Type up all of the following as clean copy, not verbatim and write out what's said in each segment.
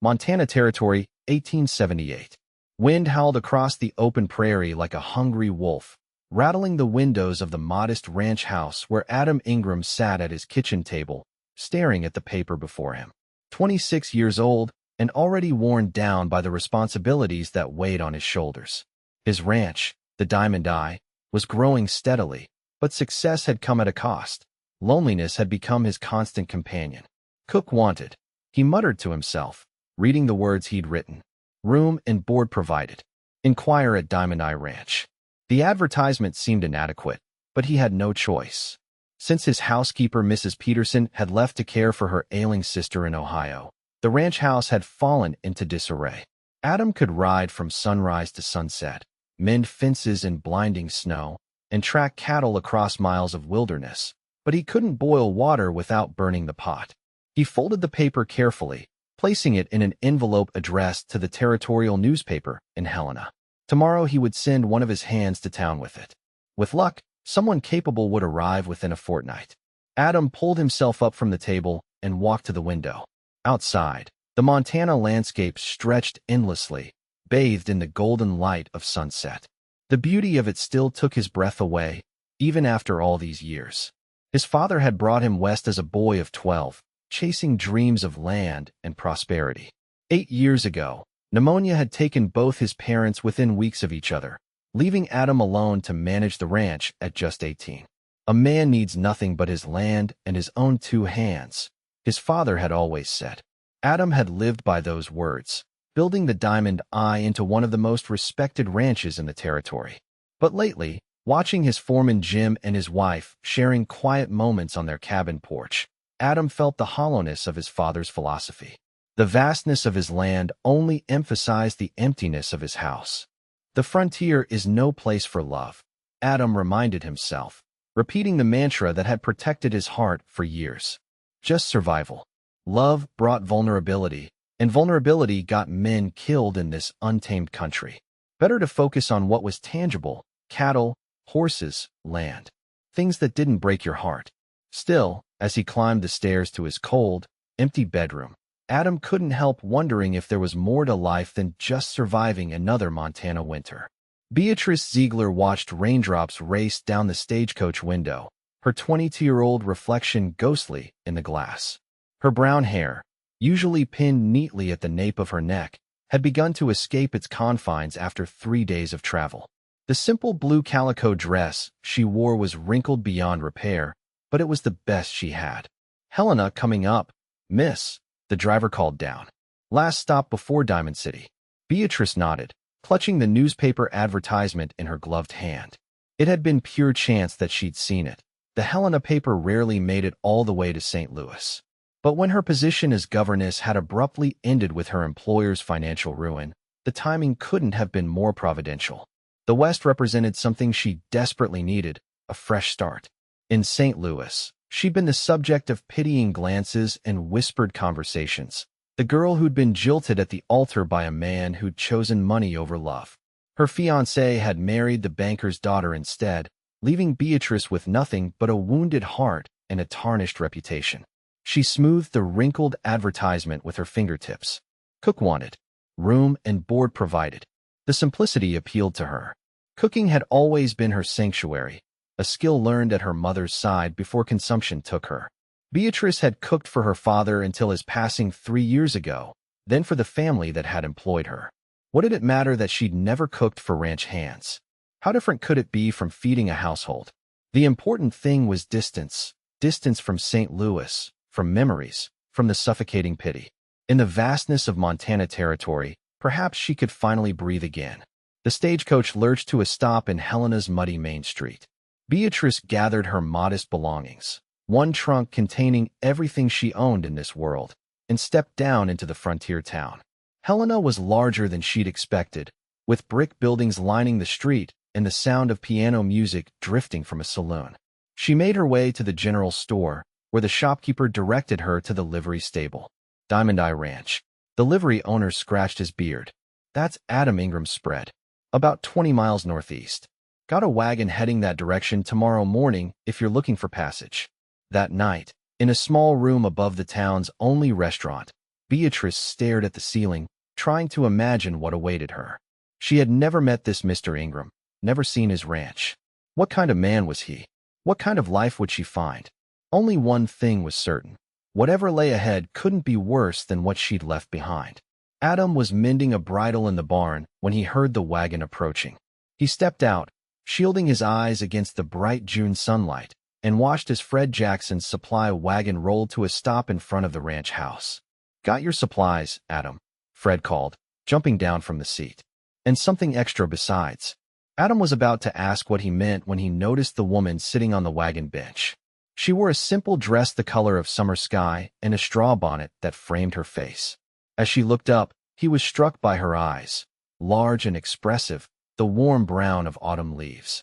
Montana Territory, 1878. Wind howled across the open prairie like a hungry wolf, rattling the windows of the modest ranch house where Adam Ingram sat at his kitchen table, staring at the paper before him. 26 years old and already worn down by the responsibilities that weighed on his shoulders. His ranch, the Diamond Eye, was growing steadily, but success had come at a cost. Loneliness had become his constant companion. Cook wanted, he muttered to himself, reading the words he'd written. Room and board provided. Inquire at Diamond Eye Ranch. The advertisement seemed inadequate, but he had no choice. Since his housekeeper, Mrs. Peterson, had left to care for her ailing sister in Ohio, the ranch house had fallen into disarray. Adam could ride from sunrise to sunset, mend fences in blinding snow, and track cattle across miles of wilderness, but he couldn't boil water without burning the pot. He folded the paper carefully, placing it in an envelope addressed to the territorial newspaper in Helena. Tomorrow he would send one of his hands to town with it. With luck, someone capable would arrive within a fortnight. Adam pulled himself up from the table and walked to the window. Outside, the Montana landscape stretched endlessly, bathed in the golden light of sunset. The beauty of it still took his breath away, even after all these years. His father had brought him west as a boy of 12, chasing dreams of land and prosperity. 8 years ago, pneumonia had taken both his parents within weeks of each other, leaving Adam alone to manage the ranch at just 18. A man needs nothing but his land and his own 2 hands, his father had always said. Adam had lived by those words, building the Diamond Eye into one of the most respected ranches in the territory. But lately, watching his foreman Jim and his wife sharing quiet moments on their cabin porch, Adam felt the hollowness of his father's philosophy. The vastness of his land only emphasized the emptiness of his house. The frontier is no place for love, Adam reminded himself, repeating the mantra that had protected his heart for years. Just survival. Love brought vulnerability, and vulnerability got men killed in this untamed country. Better to focus on what was tangible: cattle, horses, land. Things that didn't break your heart. Still, as he climbed the stairs to his cold, empty bedroom, Adam couldn't help wondering if there was more to life than just surviving another Montana winter. Beatrice Ziegler watched raindrops race down the stagecoach window, her 22-year-old reflection ghostly in the glass. Her brown hair, usually pinned neatly at the nape of her neck, had begun to escape its confines after 3 days of travel. The simple blue calico dress she wore was wrinkled beyond repair, but it was the best she had. Helena coming up, miss, the driver called down. Last stop before Diamond City. Beatrice nodded, clutching the newspaper advertisement in her gloved hand. It had been pure chance that she'd seen it. The Helena paper rarely made it all the way to St. Louis. But when her position as governess had abruptly ended with her employer's financial ruin, the timing couldn't have been more providential. The West represented something she desperately needed: a fresh start. In St. Louis, she'd been the subject of pitying glances and whispered conversations, the girl who'd been jilted at the altar by a man who'd chosen money over love. Her fiancé had married the banker's daughter instead, leaving Beatrice with nothing but a wounded heart and a tarnished reputation. She smoothed the wrinkled advertisement with her fingertips. Cook wanted. Room and board provided. The simplicity appealed to her. Cooking had always been her sanctuary, a skill learned at her mother's side before consumption took her. Beatrice had cooked for her father until his passing 3 years ago, then for the family that had employed her. What did it matter that she'd never cooked for ranch hands? How different could it be from feeding a household? The important thing was distance. Distance from St. Louis, from memories, from the suffocating pity. In the vastness of Montana Territory, perhaps she could finally breathe again. The stagecoach lurched to a stop in Helena's muddy Main Street. Beatrice gathered her modest belongings, one trunk containing everything she owned in this world, and stepped down into the frontier town. Helena was larger than she'd expected, with brick buildings lining the street and the sound of piano music drifting from a saloon. She made her way to the general store, where the shopkeeper directed her to the livery stable. Diamond Eye Ranch. The livery owner scratched his beard. That's Adam Ingram's spread. About 20 miles northeast. Got a wagon heading that direction tomorrow morning if you're looking for passage. That night, in a small room above the town's only restaurant, Beatrice stared at the ceiling, trying to imagine what awaited her. She had never met this Mr. Ingram, never seen his ranch. What kind of man was he? What kind of life would she find? Only one thing was certain. Whatever lay ahead couldn't be worse than what she'd left behind. Adam was mending a bridle in the barn when he heard the wagon approaching. He stepped out, shielding his eyes against the bright June sunlight, and watched as Fred Jackson's supply wagon rolled to a stop in front of the ranch house. "Got your supplies, Adam," Fred called, jumping down from the seat. "And something extra besides." Adam was about to ask what he meant when he noticed the woman sitting on the wagon bench. She wore a simple dress the color of summer sky and a straw bonnet that framed her face. As she looked up, he was struck by her eyes, large and expressive, the warm brown of autumn leaves.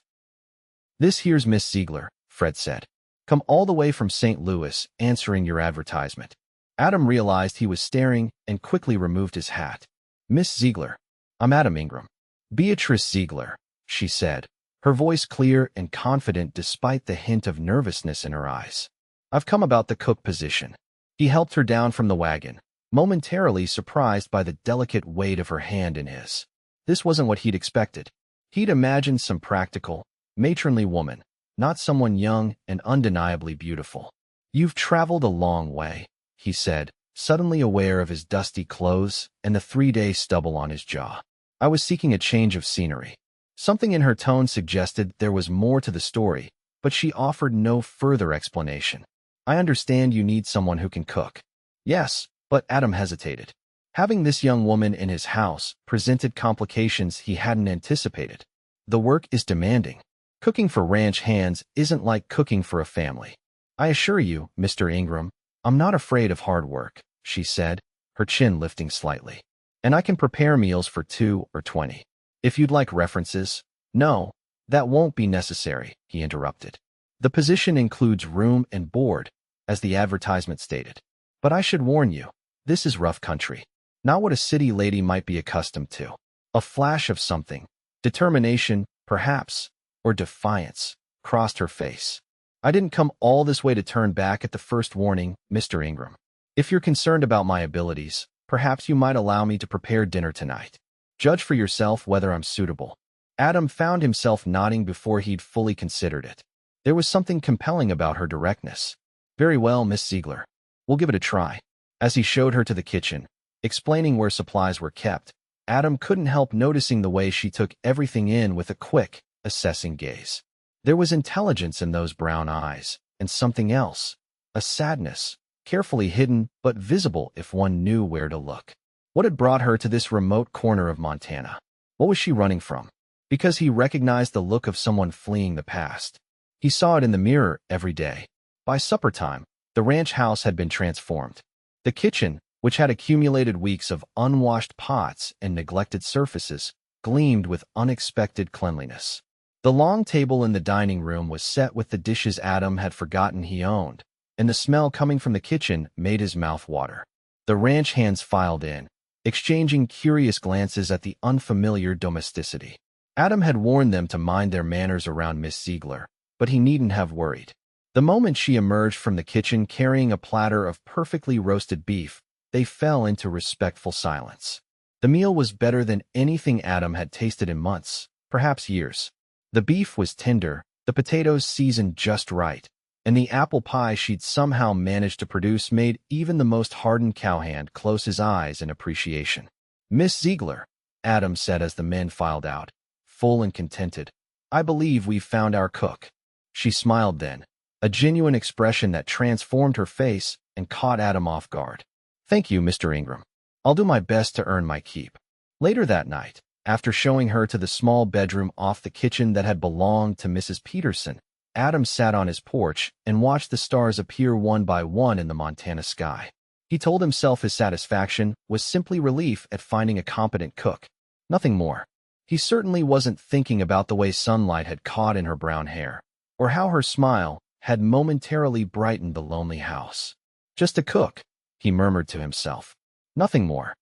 "This here's Miss Ziegler," Fred said. "Come all the way from St. Louis, answering your advertisement." Adam realized he was staring and quickly removed his hat. "Miss Ziegler, I'm Adam Ingram." "Beatrice Ziegler," she said, her voice clear and confident despite the hint of nervousness in her eyes. "I've come about the cook position." He helped her down from the wagon, momentarily surprised by the delicate weight of her hand in his. This wasn't what he'd expected. He'd imagined some practical, matronly woman, not someone young and undeniably beautiful. "You've traveled a long way," he said, suddenly aware of his dusty clothes and the 3-day stubble on his jaw. "I was seeking a change of scenery." Something in her tone suggested there was more to the story, but she offered no further explanation. "I understand you need someone who can cook." "Yes," but Adam hesitated. Having this young woman in his house presented complications he hadn't anticipated. "The work is demanding. Cooking for ranch hands isn't like cooking for a family." "I assure you, Mr. Ingram, I'm not afraid of hard work," she said, her chin lifting slightly. "And I can prepare meals for 2 or 20. If you'd like references—" "No, that won't be necessary," he interrupted. "The position includes room and board, as the advertisement stated. But I should warn you, this is rough country. Not what a city lady might be accustomed to." A flash of something, determination, perhaps, or defiance, crossed her face. "I didn't come all this way to turn back at the first warning, Mr. Ingram. If you're concerned about my abilities, perhaps you might allow me to prepare dinner tonight. Judge for yourself whether I'm suitable." Adam found himself nodding before he'd fully considered it. There was something compelling about her directness. "Very well, Miss Ziegler. We'll give it a try." As he showed her to the kitchen, explaining where supplies were kept, Adam couldn't help noticing the way she took everything in with a quick, assessing gaze. There was intelligence in those brown eyes, and something else, a sadness, carefully hidden but visible if one knew where to look. What had brought her to this remote corner of Montana? What was she running from? Because he recognized the look of someone fleeing the past. He saw it in the mirror every day. By supper time, the ranch house had been transformed. The kitchen, which had accumulated weeks of unwashed pots and neglected surfaces, gleamed with unexpected cleanliness. The long table in the dining room was set with the dishes Adam had forgotten he owned, and the smell coming from the kitchen made his mouth water. The ranch hands filed in, exchanging curious glances at the unfamiliar domesticity. Adam had warned them to mind their manners around Miss Ziegler, but he needn't have worried. The moment she emerged from the kitchen carrying a platter of perfectly roasted beef, they fell into respectful silence. The meal was better than anything Adam had tasted in months, perhaps years. The beef was tender, the potatoes seasoned just right, and the apple pie she'd somehow managed to produce made even the most hardened cowhand close his eyes in appreciation. "Miss Ziegler," Adam said as the men filed out, full and contented, "I believe we've found our cook." She smiled then, a genuine expression that transformed her face and caught Adam off guard. "Thank you, Mr. Ingram. I'll do my best to earn my keep." Later that night, after showing her to the small bedroom off the kitchen that had belonged to Mrs. Peterson, Adam sat on his porch and watched the stars appear one by one in the Montana sky. He told himself his satisfaction was simply relief at finding a competent cook. Nothing more. He certainly wasn't thinking about the way sunlight had caught in her brown hair, or how her smile had momentarily brightened the lonely house. "Just a cook," he murmured to himself. Nothing more.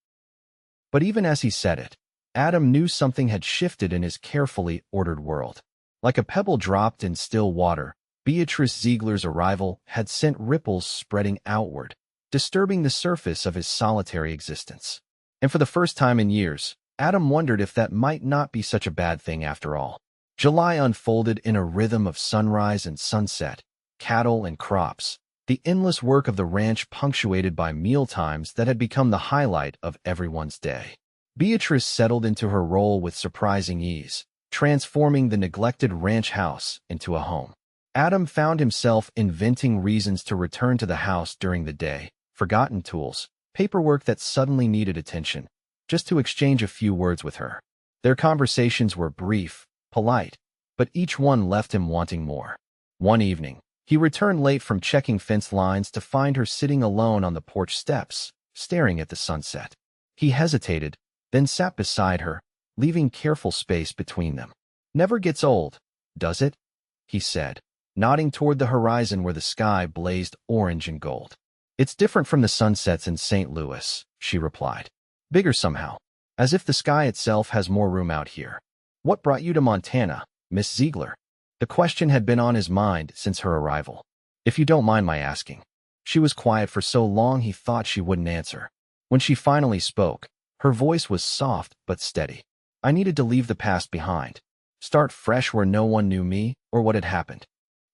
But even as he said it, Adam knew something had shifted in his carefully ordered world. Like a pebble dropped in still water, Beatrice Ziegler's arrival had sent ripples spreading outward, disturbing the surface of his solitary existence. And for the first time in years, Adam wondered if that might not be such a bad thing after all. July unfolded in a rhythm of sunrise and sunset, cattle and crops, the endless work of the ranch punctuated by mealtimes that had become the highlight of everyone's day. Beatrice settled into her role with surprising ease, transforming the neglected ranch house into a home. Adam found himself inventing reasons to return to the house during the day, forgotten tools, paperwork that suddenly needed attention, just to exchange a few words with her. Their conversations were brief, polite, but each one left him wanting more. One evening, he returned late from checking fence lines to find her sitting alone on the porch steps, staring at the sunset. He hesitated, then sat beside her, leaving careful space between them. "Never gets old, does it?" he said, nodding toward the horizon where the sky blazed orange and gold. "It's different from the sunsets in St. Louis," she replied. "Bigger somehow, as if the sky itself has more room out here." "What brought you to Montana, Miss Ziegler?" The question had been on his mind since her arrival. "If you don't mind my asking." She was quiet for so long he thought she wouldn't answer. When she finally spoke, her voice was soft but steady. "I needed to leave the past behind, start fresh where no one knew me or what had happened."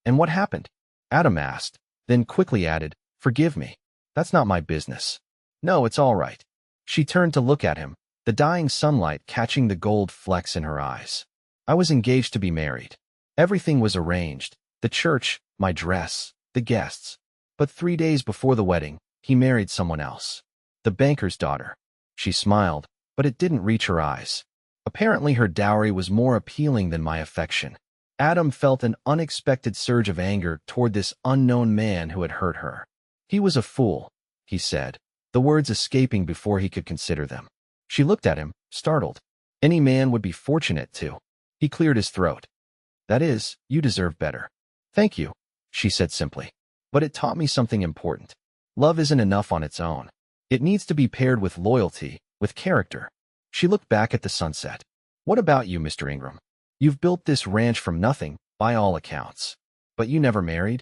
"And what happened?" Adam asked, then quickly added, "Forgive me. That's not my business." "No, it's all right." She turned to look at him, the dying sunlight catching the gold flecks in her eyes. "I was engaged to be married. Everything was arranged, the church, my dress, the guests. But 3 days before the wedding, he married someone else. The banker's daughter." She smiled, but it didn't reach her eyes. "Apparently her dowry was more appealing than my affection." Adam felt an unexpected surge of anger toward this unknown man who had hurt her. "He was a fool," he said, the words escaping before he could consider them. She looked at him, startled. "Any man would be fortunate to." He cleared his throat. "That is, you deserve better." "Thank you," she said simply. "But it taught me something important. Love isn't enough on its own. It needs to be paired with loyalty, with character." She looked back at the sunset. "What about you, Mr. Ingram? You've built this ranch from nothing, by all accounts. But you never married?"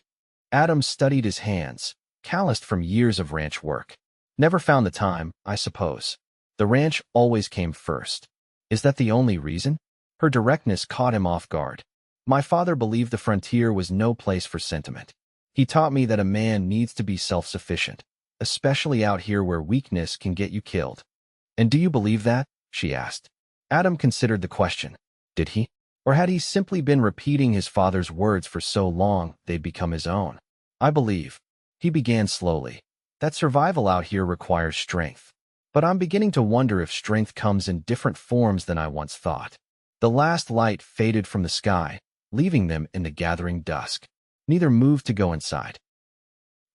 Adam studied his hands, calloused from years of ranch work. "Never found the time, I suppose. The ranch always came first." "Is that the only reason?" Her directness caught him off guard. "My father believed the frontier was no place for sentiment. He taught me that a man needs to be self-sufficient, especially out here where weakness can get you killed." "And do you believe that?" she asked. Adam considered the question. Did he? Or had he simply been repeating his father's words for so long they'd become his own? "I believe," he began slowly, "that survival out here requires strength. But I'm beginning to wonder if strength comes in different forms than I once thought." The last light faded from the sky, leaving them in the gathering dusk. Neither moved to go inside.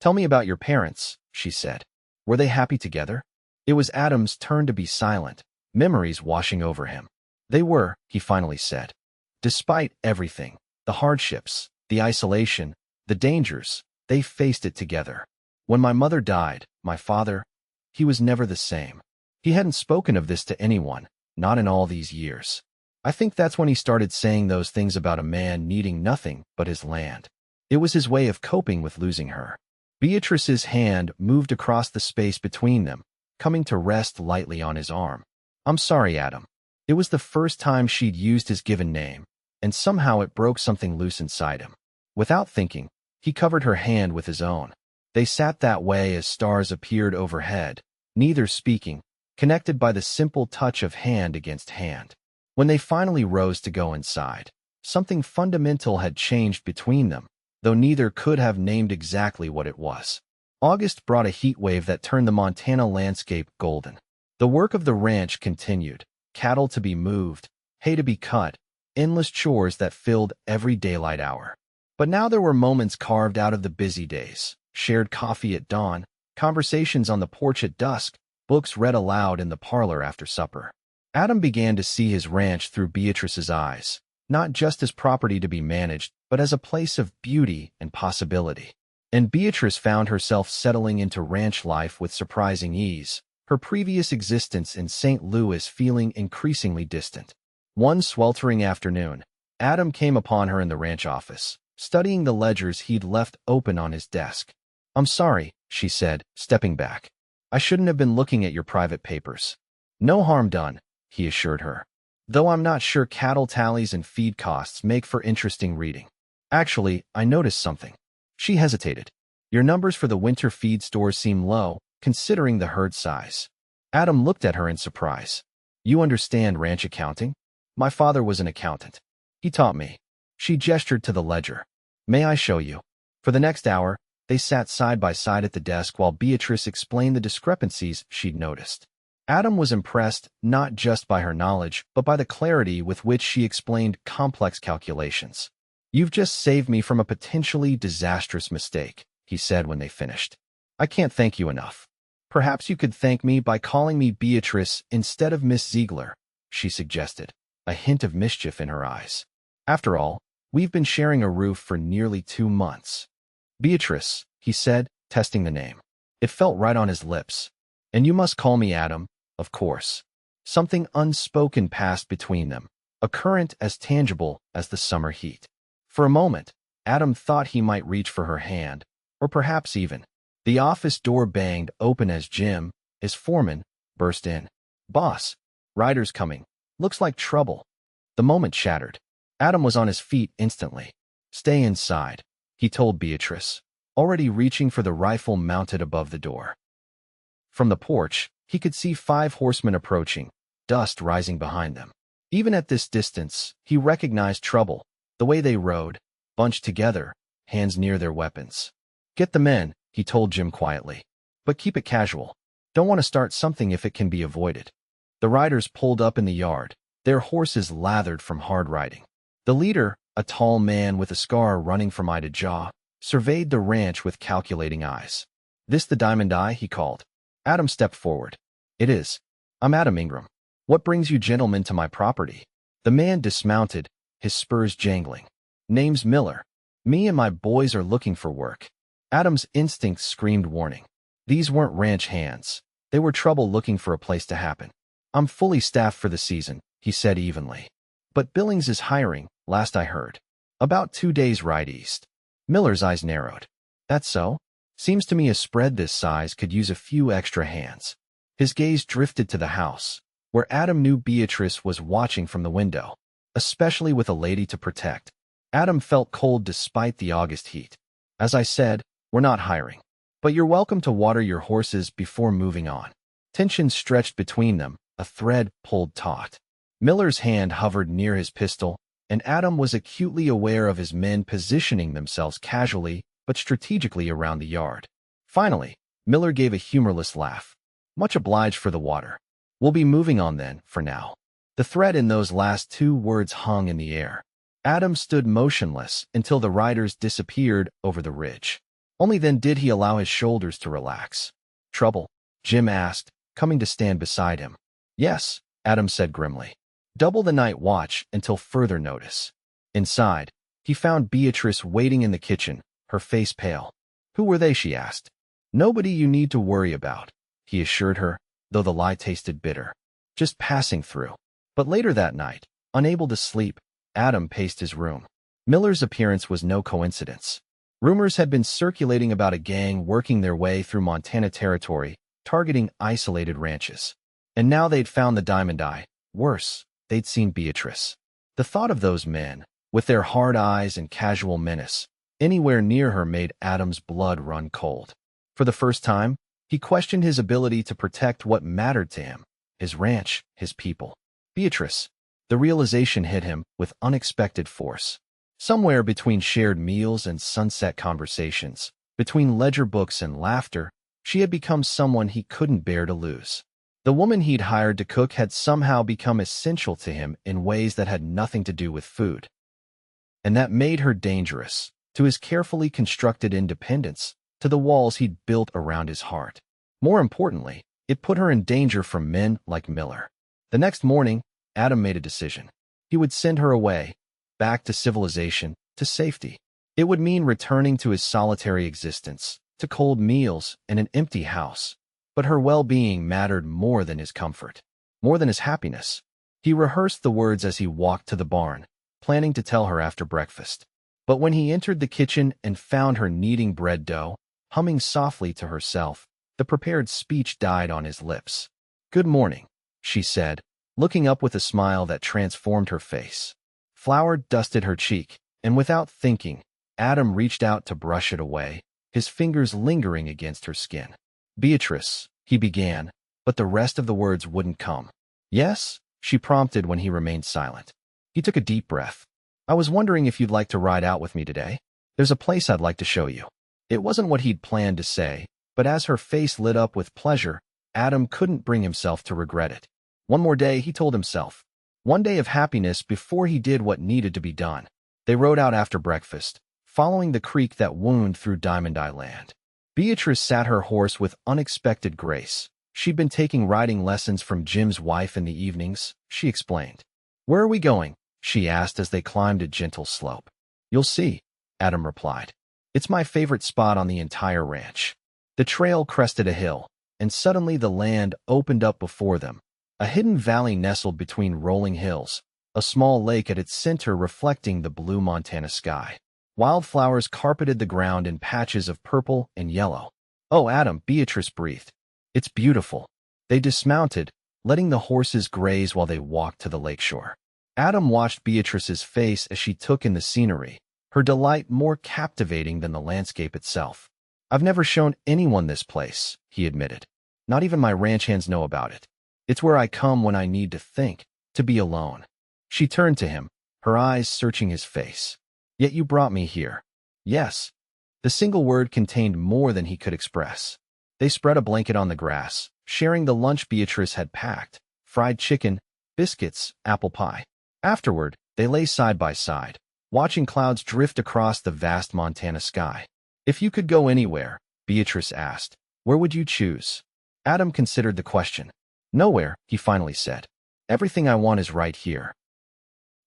"Tell me about your parents," she said. "Were they happy together?" It was Adam's turn to be silent, memories washing over him. "They were," he finally said. "Despite everything, the hardships, the isolation, the dangers, they faced it together. When my mother died, my father, he was never the same." He hadn't spoken of this to anyone, not in all these years. I think that's when he started saying those things about a man needing nothing but his land. It was his way of coping with losing her. Beatrice's hand moved across the space between them, coming to rest lightly on his arm. "I'm sorry, Adam." It was the first time she'd used his given name, and somehow it broke something loose inside him. Without thinking, he covered her hand with his own. They sat that way as stars appeared overhead, neither speaking, connected by the simple touch of hand against hand. When they finally rose to go inside, something fundamental had changed between them, though neither could have named exactly what it was. August brought a heat wave that turned the Montana landscape golden. The work of the ranch continued, cattle to be moved, hay to be cut, endless chores that filled every daylight hour. But now there were moments carved out of the busy days, shared coffee at dawn, conversations on the porch at dusk, books read aloud in the parlor after supper. Adam began to see his ranch through Beatrice's eyes, not just as property to be managed, but as a place of beauty and possibility. And Beatrice found herself settling into ranch life with surprising ease, her previous existence in St. Louis feeling increasingly distant. One sweltering afternoon, Adam came upon her in the ranch office, studying the ledgers he'd left open on his desk. "I'm sorry," she said, stepping back. I shouldn't have been looking at your private papers. No harm done, he assured her. Though I'm not sure cattle tallies and feed costs make for interesting reading. Actually, I noticed something. She hesitated. Your numbers for the winter feed stores seem low, considering the herd size. Adam looked at her in surprise. You understand ranch accounting? My father was an accountant. He taught me. She gestured to the ledger. May I show you? For the next hour, they sat side by side at the desk while Beatrice explained the discrepancies she'd noticed. Adam was impressed not just by her knowledge, but by the clarity with which she explained complex calculations. You've just saved me from a potentially disastrous mistake, he said when they finished. I can't thank you enough. Perhaps you could thank me by calling me Beatrice instead of Miss Ziegler, she suggested, a hint of mischief in her eyes. After all, we've been sharing a roof for nearly 2 months. Beatrice, he said, testing the name. It felt right on his lips. And you must call me Adam, of course. Something unspoken passed between them, a current as tangible as the summer heat. For a moment, Adam thought he might reach for her hand, or perhaps even. The office door banged open as Jim, his foreman, burst in. Boss, riders coming. Looks like trouble. The moment shattered. Adam was on his feet instantly. Stay inside, he told Beatrice, already reaching for the rifle mounted above the door. From the porch, he could see 5 horsemen approaching, dust rising behind them. Even at this distance, he recognized trouble, the way they rode, bunched together, hands near their weapons. Get the men, he told Jim quietly. But keep it casual. Don't want to start something if it can be avoided. The riders pulled up in the yard, their horses lathered from hard riding. The leader, a tall man with a scar running from eye to jaw, surveyed the ranch with calculating eyes. This the Diamond Eye, he called. Adam stepped forward. It is. I'm Adam Ingram. What brings you gentlemen to my property? The man dismounted, his spurs jangling. Name's Miller. Me and my boys are looking for work. Adam's instincts screamed warning. These weren't ranch hands. They were trouble looking for a place to happen. I'm fully staffed for the season, he said evenly. But Billings is hiring, last I heard. About 2 days ride east. Miller's eyes narrowed. That's so? Seems to me a spread this size could use a few extra hands. His gaze drifted to the house, where Adam knew Beatrice was watching from the window, especially with a lady to protect. Adam felt cold despite the August heat. As I said, we're not hiring. But you're welcome to water your horses before moving on. Tension stretched between them, a thread pulled taut. Miller's hand hovered near his pistol, and Adam was acutely aware of his men positioning themselves casually but strategically around the yard. Finally, Miller gave a humorless laugh. Much obliged for the water. We'll be moving on then, for now. The thread in those last 2 words hung in the air. Adam stood motionless until the riders disappeared over the ridge. Only then did he allow his shoulders to relax. Trouble? Jim asked, coming to stand beside him. Yes, Adam said grimly. Double the night watch until further notice. Inside, he found Beatrice waiting in the kitchen, her face pale. Who were they, she asked. Nobody you need to worry about, he assured her, though the lie tasted bitter. Just passing through. But later that night, unable to sleep, Adam paced his room. Miller's appearance was no coincidence. Rumors had been circulating about a gang working their way through Montana territory, targeting isolated ranches. And now they'd found the Diamond Eye. Worse, they'd seen Beatrice. The thought of those men, with their hard eyes and casual menace, anywhere near her made Adam's blood run cold. For the first time, he questioned his ability to protect what mattered to him, his ranch, his people. Beatrice. The realization hit him with unexpected force. Somewhere between shared meals and sunset conversations, between ledger books and laughter, she had become someone he couldn't bear to lose. The woman he'd hired to cook had somehow become essential to him in ways that had nothing to do with food. And that made her dangerous, to his carefully constructed independence, to the walls he'd built around his heart. More importantly, it put her in danger from men like Miller. The next morning, Adam made a decision. He would send her away, back to civilization, to safety. It would mean returning to his solitary existence, to cold meals and an empty house. But her well-being mattered more than his comfort, more than his happiness. He rehearsed the words as he walked to the barn, planning to tell her after breakfast. But when he entered the kitchen and found her kneading bread dough, Humming softly to herself, the prepared speech died on his lips. "Good morning," she said, looking up with a smile that transformed her face. Flour dusted her cheek, and without thinking, Adam reached out to brush it away, his fingers lingering against her skin. "Beatrice," he began, but the rest of the words wouldn't come. "Yes?" she prompted when he remained silent. He took a deep breath. "I was wondering if you'd like to ride out with me today. There's a place I'd like to show you." It wasn't what he'd planned to say, but as her face lit up with pleasure, Adam couldn't bring himself to regret it. One more day, he told himself. One day of happiness before he did what needed to be done. They rode out after breakfast, following the creek that wound through Diamond Eye Land. Beatrice sat her horse with unexpected grace. She'd been taking riding lessons from Jim's wife in the evenings, she explained. "Where are we going?" she asked as they climbed a gentle slope. "You'll see," Adam replied. "It's my favorite spot on the entire ranch." The trail crested a hill, and suddenly the land opened up before them. A hidden valley nestled between rolling hills, a small lake at its center reflecting the blue Montana sky. Wildflowers carpeted the ground in patches of purple and yellow. "Oh, Adam," Beatrice breathed. "It's beautiful." They dismounted, letting the horses graze while they walked to the lakeshore. Adam watched Beatrice's face as she took in the scenery, her delight more captivating than the landscape itself. "I've never shown anyone this place," he admitted. "Not even my ranch hands know about it. It's where I come when I need to think, to be alone." She turned to him, her eyes searching his face. "Yet you brought me here." "Yes." The single word contained more than he could express. They spread a blanket on the grass, sharing the lunch Beatrice had packed: fried chicken, biscuits, apple pie. Afterward, they lay side by side, watching clouds drift across the vast Montana sky. "If you could go anywhere," Beatrice asked, "where would you choose?" Adam considered the question. "Nowhere," he finally said. "Everything I want is right here."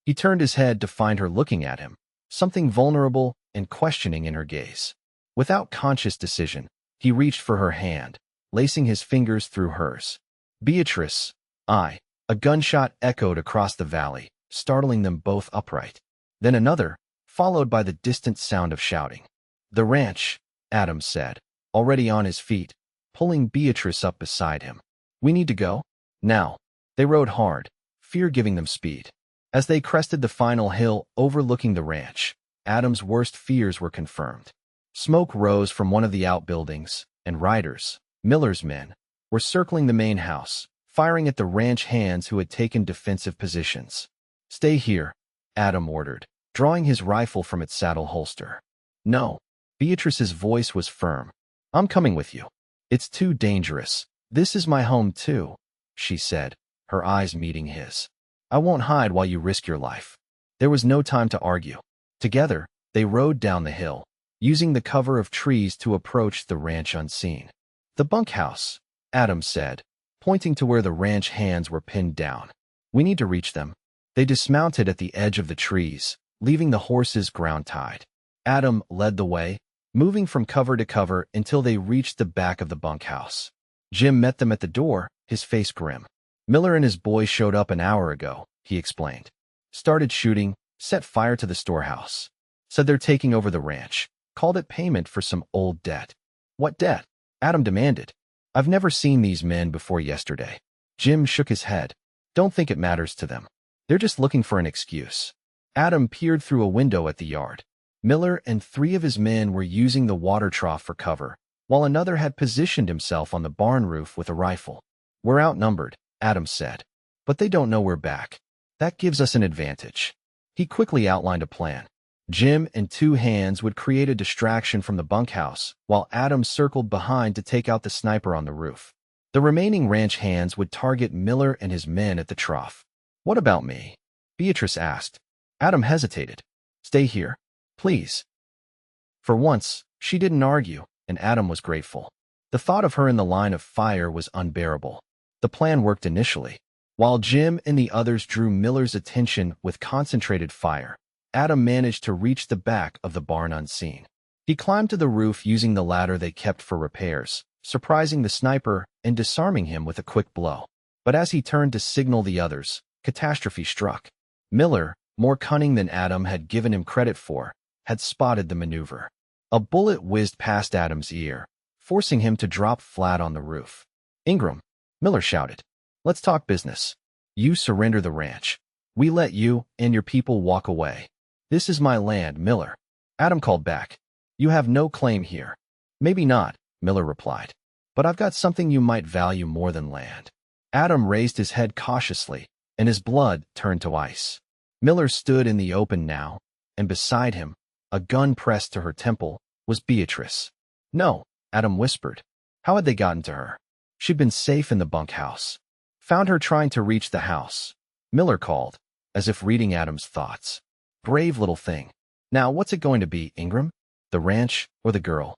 He turned his head to find her looking at him, something vulnerable and questioning in her gaze. Without conscious decision, he reached for her hand, lacing his fingers through hers. "Beatrice, I." A gunshot echoed across the valley, startling them both upright. Then another, followed by the distant sound of shouting. "The ranch," Adam said, already on his feet, pulling Beatrice up beside him. "We need to go? Now." They rode hard, fear giving them speed. As they crested the final hill overlooking the ranch, Adam's worst fears were confirmed. Smoke rose from one of the outbuildings, and riders, Miller's men, were circling the main house, firing at the ranch hands who had taken defensive positions. "Stay here," Adam ordered, drawing his rifle from its saddle holster. "No." Beatrice's voice was firm. "I'm coming with you. It's too dangerous. This is my home too," she said, her eyes meeting his. "I won't hide while you risk your life." There was no time to argue. Together, they rode down the hill, using the cover of trees to approach the ranch unseen. "The bunkhouse," Adam said, pointing to where the ranch hands were pinned down. "We need to reach them." They dismounted at the edge of the trees, leaving the horses ground-tied. Adam led the way, moving from cover to cover until they reached the back of the bunkhouse. Jim met them at the door, his face grim. "Miller and his boys showed up an hour ago," he explained. "Started shooting, set fire to the storehouse. Said they're taking over the ranch. Called it payment for some old debt." "What debt?" Adam demanded. "I've never seen these men before yesterday." Jim shook his head. "Don't think it matters to them. They're just looking for an excuse." Adam peered through a window at the yard. Miller and 3 of his men were using the water trough for cover, while another had positioned himself on the barn roof with a rifle. "We're outnumbered," Adam said. "But they don't know we're back. That gives us an advantage." He quickly outlined a plan. Jim and 2 hands would create a distraction from the bunkhouse, while Adam circled behind to take out the sniper on the roof. The remaining ranch hands would target Miller and his men at the trough. "What about me?" Beatrice asked. Adam hesitated. "Stay here, please." For once, she didn't argue, and Adam was grateful. The thought of her in the line of fire was unbearable. The plan worked initially. While Jim and the others drew Miller's attention with concentrated fire, Adam managed to reach the back of the barn unseen. He climbed to the roof using the ladder they kept for repairs, surprising the sniper and disarming him with a quick blow. But as he turned to signal the others, catastrophe struck. Miller, more cunning than Adam had given him credit for, had spotted the maneuver. A bullet whizzed past Adam's ear, forcing him to drop flat on the roof. "Ingram," Miller shouted. "Let's talk business. You surrender the ranch. We let you and your people walk away. This is my land, Miller." Adam called back. "You have no claim here." "Maybe not," Miller replied. "But I've got something you might value more than land." Adam raised his head cautiously, and his blood turned to ice. Miller stood in the open now, and beside him, a gun pressed to her temple, was Beatrice. "No," Adam whispered. "How had they gotten to her?" "She'd been safe in the bunkhouse. Found her trying to reach the house," Miller called, as if reading Adam's thoughts. "Brave little thing. Now what's it going to be, Ingram? The ranch or the girl?"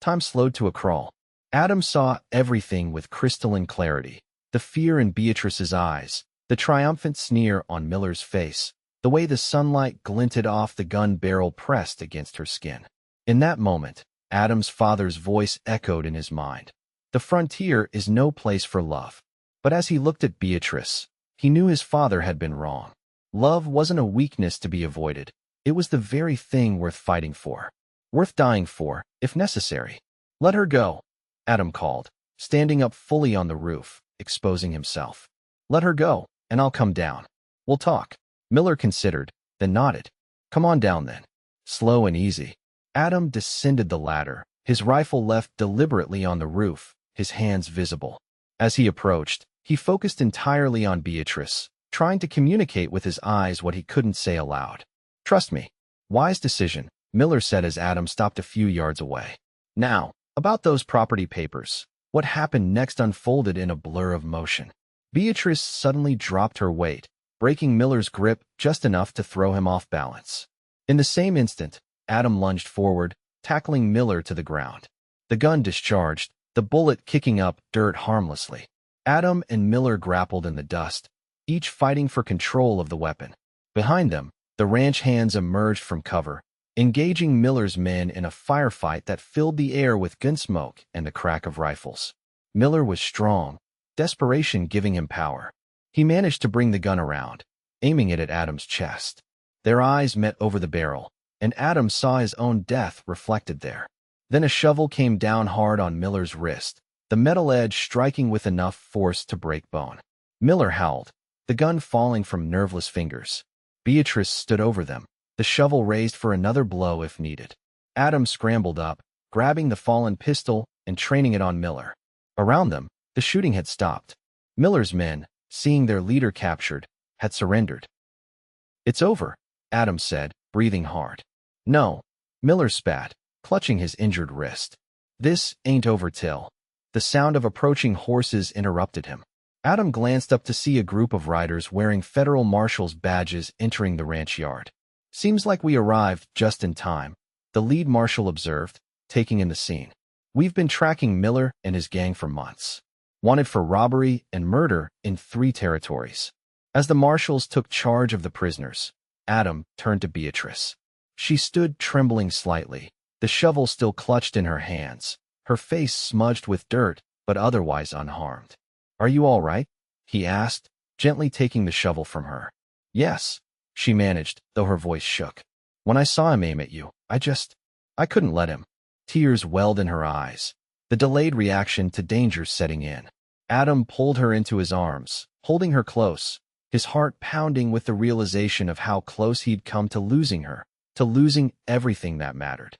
Time slowed to a crawl. Adam saw everything with crystalline clarity. The fear in Beatrice's eyes, the triumphant sneer on Miller's face, the way the sunlight glinted off the gun barrel pressed against her skin. In that moment, Adam's father's voice echoed in his mind. The frontier is no place for love. But as he looked at Beatrice, he knew his father had been wrong. Love wasn't a weakness to be avoided. It was the very thing worth fighting for. Worth dying for, if necessary. "Let her go," Adam called, standing up fully on the roof, exposing himself. "Let her go, and I'll come down. We'll talk." Miller considered, then nodded. "Come on down then." Slow and easy. Adam descended the ladder, his rifle left deliberately on the roof, his hands visible. As he approached, he focused entirely on Beatrice, trying to communicate with his eyes what he couldn't say aloud. "Trust me." "Wise decision," Miller said as Adam stopped a few yards away. "Now, about those property papers." What happened next unfolded in a blur of motion. Beatrice suddenly dropped her weight, breaking Miller's grip just enough to throw him off balance. In the same instant, Adam lunged forward, tackling Miller to the ground. The gun discharged, the bullet kicking up dirt harmlessly. Adam and Miller grappled in the dust, each fighting for control of the weapon. Behind them, the ranch hands emerged from cover, engaging Miller's men in a firefight that filled the air with gunsmoke and the crack of rifles. Miller was strong, desperation giving him power. He managed to bring the gun around, aiming it at Adam's chest. Their eyes met over the barrel, and Adam saw his own death reflected there. Then a shovel came down hard on Miller's wrist, the metal edge striking with enough force to break bone. Miller howled, the gun falling from nerveless fingers. Beatrice stood over them, the shovel raised for another blow if needed. Adam scrambled up, grabbing the fallen pistol and training it on Miller. Around them, the shooting had stopped. Miller's men, seeing their leader captured, had surrendered. "It's over," Adam said, breathing hard. "No," Miller spat, clutching his injured wrist. "This ain't over till." The sound of approaching horses interrupted him. Adam glanced up to see a group of riders wearing federal marshals' badges entering the ranch yard. "Seems like we arrived just in time," the lead marshal observed, taking in the scene. "We've been tracking Miller and his gang for months. Wanted for robbery and murder in 3 territories." As the marshals took charge of the prisoners, Adam turned to Beatrice. She stood trembling slightly, the shovel still clutched in her hands, her face smudged with dirt, but otherwise unharmed. "Are you all right?" he asked, gently taking the shovel from her. "Yes," she managed, though her voice shook. "When I saw him aim at you, I couldn't let him." Tears welled in her eyes, the delayed reaction to danger setting in. Adam pulled her into his arms, holding her close, his heart pounding with the realization of how close he'd come to losing her, to losing everything that mattered.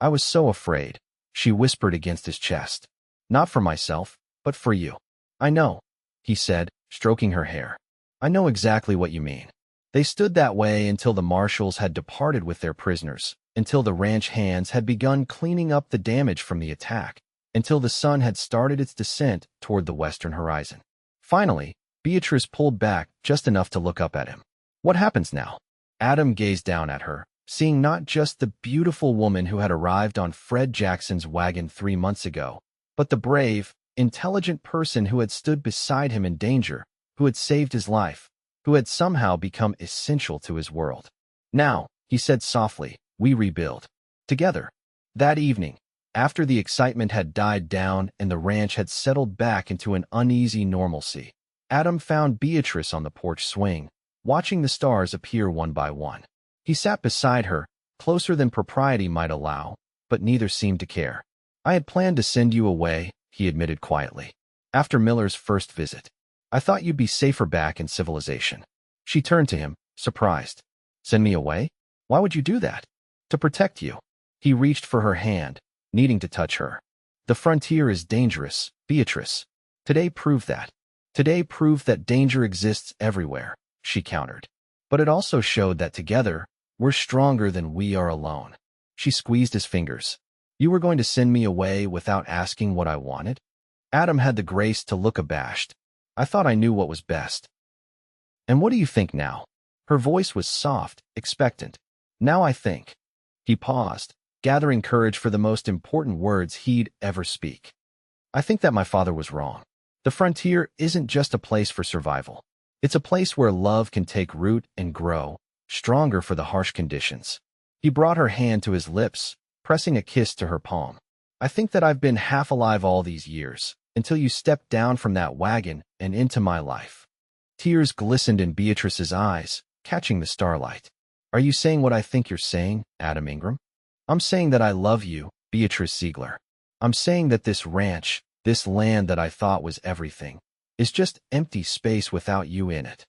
"I was so afraid," she whispered against his chest. "Not for myself, but for you." "I know," he said, stroking her hair. "I know exactly what you mean." They stood that way until the marshals had departed with their prisoners, until the ranch hands had begun cleaning up the damage from the attack, until the sun had started its descent toward the western horizon. Finally, Beatrice pulled back just enough to look up at him. "What happens now?" Adam gazed down at her, seeing not just the beautiful woman who had arrived on Fred Jackson's wagon 3 months ago, but the brave, intelligent person who had stood beside him in danger, who had saved his life, who had somehow become essential to his world. "Now," he said softly, "we rebuild. Together." That evening, after the excitement had died down and the ranch had settled back into an uneasy normalcy, Adam found Beatrice on the porch swing, watching the stars appear one by one. He sat beside her, closer than propriety might allow, but neither seemed to care. I had planned to send you away, he admitted quietly. After Miller's first visit. I thought you'd be safer back in civilization. She turned to him, surprised. Send me away? Why would you do that? To protect you. He reached for her hand, needing to touch her. The frontier is dangerous, Beatrice. Today proved that. Today proved that danger exists everywhere, she countered. But it also showed that together, we're stronger than we are alone. She squeezed his fingers. You were going to send me away without asking what I wanted? Adam had the grace to look abashed. I thought I knew what was best. And what do you think now? Her voice was soft, expectant. Now I think. He paused, gathering courage for the most important words he'd ever speak. I think that my father was wrong. The frontier isn't just a place for survival. It's a place where love can take root and grow, stronger for the harsh conditions. He brought her hand to his lips, pressing a kiss to her palm. I think that I've been half alive all these years, until you stepped down from that wagon and into my life. Tears glistened in Beatrice's eyes, catching the starlight. Are you saying what I think you're saying, Adam Ingram? I'm saying that I love you, Beatrice Ziegler. I'm saying that this ranch, this land that I thought was everything, is just empty space without you in it.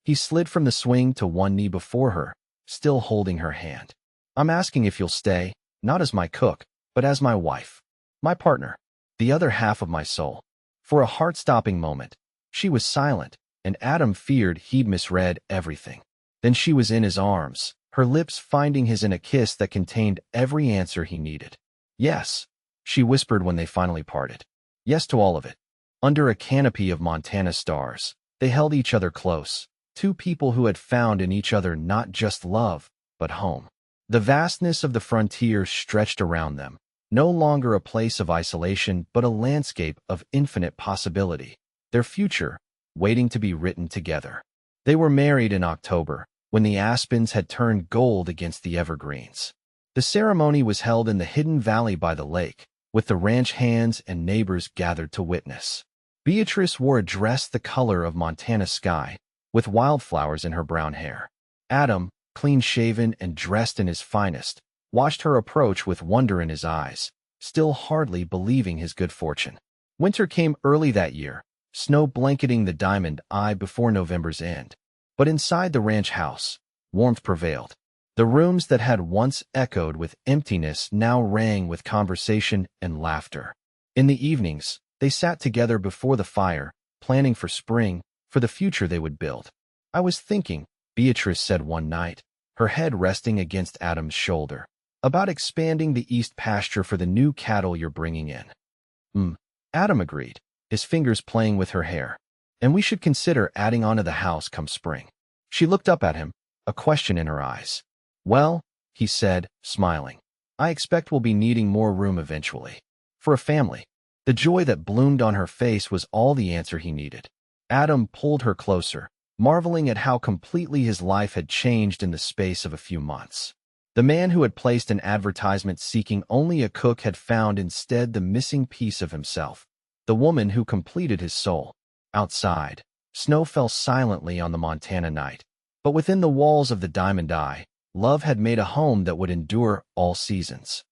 He slid from the swing to one knee before her, still holding her hand. I'm asking if you'll stay, not as my cook, but as my wife, my partner, the other half of my soul. For a heart-stopping moment, she was silent, and Adam feared he'd misread everything. Then she was in his arms, her lips finding his in a kiss that contained every answer he needed. Yes, she whispered when they finally parted. Yes to all of it. Under a canopy of Montana stars, they held each other close, two people who had found in each other not just love, but home. The vastness of the frontier stretched around them, no longer a place of isolation but a landscape of infinite possibility. Their future, waiting to be written together. They were married in October, when the aspens had turned gold against the evergreens. The ceremony was held in the hidden valley by the lake, with the ranch hands and neighbors gathered to witness. Beatrice wore a dress the color of Montana sky, with wildflowers in her brown hair. Adam, clean-shaven and dressed in his finest, watched her approach with wonder in his eyes, still hardly believing his good fortune. Winter came early that year, snow blanketing the Diamond Eye before November's end. But inside the ranch house, warmth prevailed. The rooms that had once echoed with emptiness now rang with conversation and laughter. In the evenings, they sat together before the fire, planning for spring, for the future they would build. I was thinking, Beatrice said one night, her head resting against Adam's shoulder, about expanding the east pasture for the new cattle you're bringing in. Adam agreed, his fingers playing with her hair. And we should consider adding onto the house come spring. She looked up at him, a question in her eyes. Well, he said, smiling, I expect we'll be needing more room eventually. For a family. The joy that bloomed on her face was all the answer he needed. Adam pulled her closer, marveling at how completely his life had changed in the space of a few months. The man who had placed an advertisement seeking only a cook had found instead the missing piece of himself, the woman who completed his soul. Outside, snow fell silently on the Montana night, but within the walls of the Diamond Eye, love had made a home that would endure all seasons.